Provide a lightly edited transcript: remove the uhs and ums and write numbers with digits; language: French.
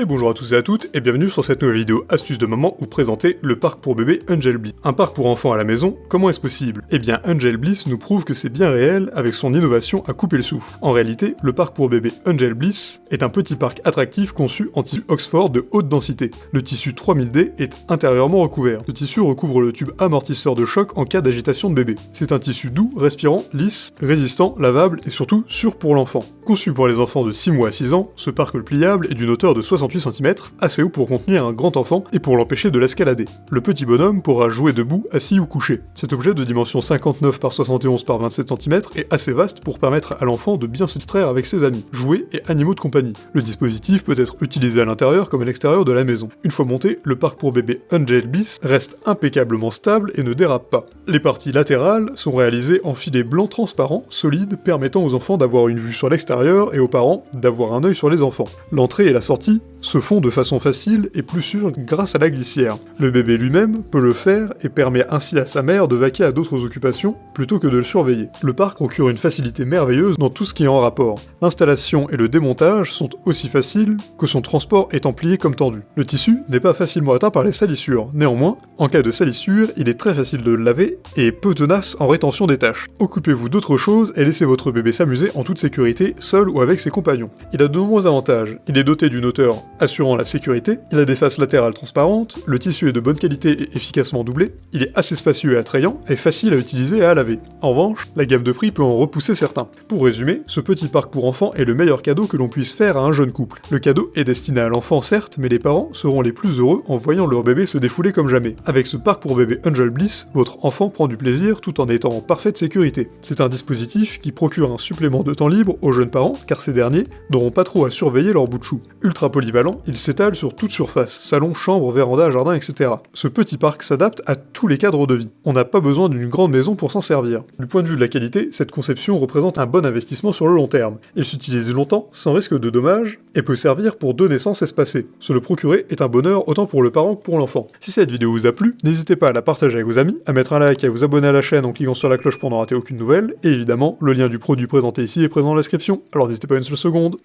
Et bonjour à tous et à toutes, et bienvenue sur cette nouvelle vidéo astuce de maman où présenter le parc pour bébé Angel Bliss. Un parc pour enfants à la maison, comment est-ce possible? Eh bien Angel Bliss nous prouve que c'est bien réel avec son innovation à couper le souffle. En réalité, le parc pour bébé Angel Bliss est un petit parc attractif conçu en tissu Oxford de haute densité. Le tissu 3000D est intérieurement recouvert. Ce tissu recouvre le tube amortisseur de choc en cas d'agitation de bébé. C'est un tissu doux, respirant, lisse, résistant, lavable et surtout sûr pour l'enfant. Conçu pour les enfants de 6 mois à 6 ans, ce parc pliable est d'une hauteur de 68 cm, assez haut pour contenir un grand enfant et pour l'empêcher de l'escalader. Le petit bonhomme pourra jouer debout, assis ou couché. Cet objet de dimension 59 par 71 par 27 cm est assez vaste pour permettre à l'enfant de bien se distraire avec ses amis, jouets et animaux de compagnie. Le dispositif peut être utilisé à l'intérieur comme à l'extérieur de la maison. Une fois monté, le parc pour bébé Angel Bliss reste impeccablement stable et ne dérape pas. Les parties latérales sont réalisées en filets blancs transparents, solides, permettant aux enfants d'avoir une vue sur l'extérieur et aux parents d'avoir un œil sur les enfants. L'entrée et la sortie se font de façon facile et plus sûre grâce à la glissière. Le bébé lui-même peut le faire et permet ainsi à sa mère de vaquer à d'autres occupations plutôt que de le surveiller. Le parc procure une facilité merveilleuse dans tout ce qui est en rapport. L'installation et le démontage sont aussi faciles que son transport étant plié comme tendu. Le tissu n'est pas facilement atteint par les salissures. Néanmoins, en cas de salissure, il est très facile de le laver et peu tenace en rétention des tâches. Occupez-vous d'autre chose et laissez votre bébé s'amuser en toute sécurité, seul ou avec ses compagnons. Il a de nombreux avantages. Il est doté d'une hauteur assurant la sécurité, il a des faces latérales transparentes, le tissu est de bonne qualité et efficacement doublé, il est assez spacieux et attrayant et facile à utiliser et à laver. En revanche, la gamme de prix peut en repousser certains. Pour résumer, ce petit parc pour enfants est le meilleur cadeau que l'on puisse faire à un jeune couple. Le cadeau est destiné à l'enfant certes, mais les parents seront les plus heureux en voyant leur bébé se défouler comme jamais. Avec ce parc pour bébé Angel Bliss, votre enfant prend du plaisir tout en étant en parfaite sécurité. C'est un dispositif qui procure un supplément de temps libre aux jeunes parents, car ces derniers n'auront pas trop à surveiller leur bout de chou. Ultra polyvalent, il s'étale sur toute surface, salon, chambre, véranda, jardin, etc. Ce petit parc s'adapte à tous les cadres de vie. On n'a pas besoin d'une grande maison pour s'en servir. Du point de vue de la qualité, cette conception représente un bon investissement sur le long terme. Il s'utilise longtemps, sans risque de dommages, et peut servir pour 2 naissances espacées. Se le procurer est un bonheur autant pour le parent que pour l'enfant. Si cette vidéo vous a plu, n'hésitez pas à la partager avec vos amis, à mettre un like et à vous abonner à la chaîne en cliquant sur la cloche pour ne rater aucune nouvelle, et évidemment, le lien du produit présenté ici est présent dans la description, alors n'hésitez pas une seule seconde.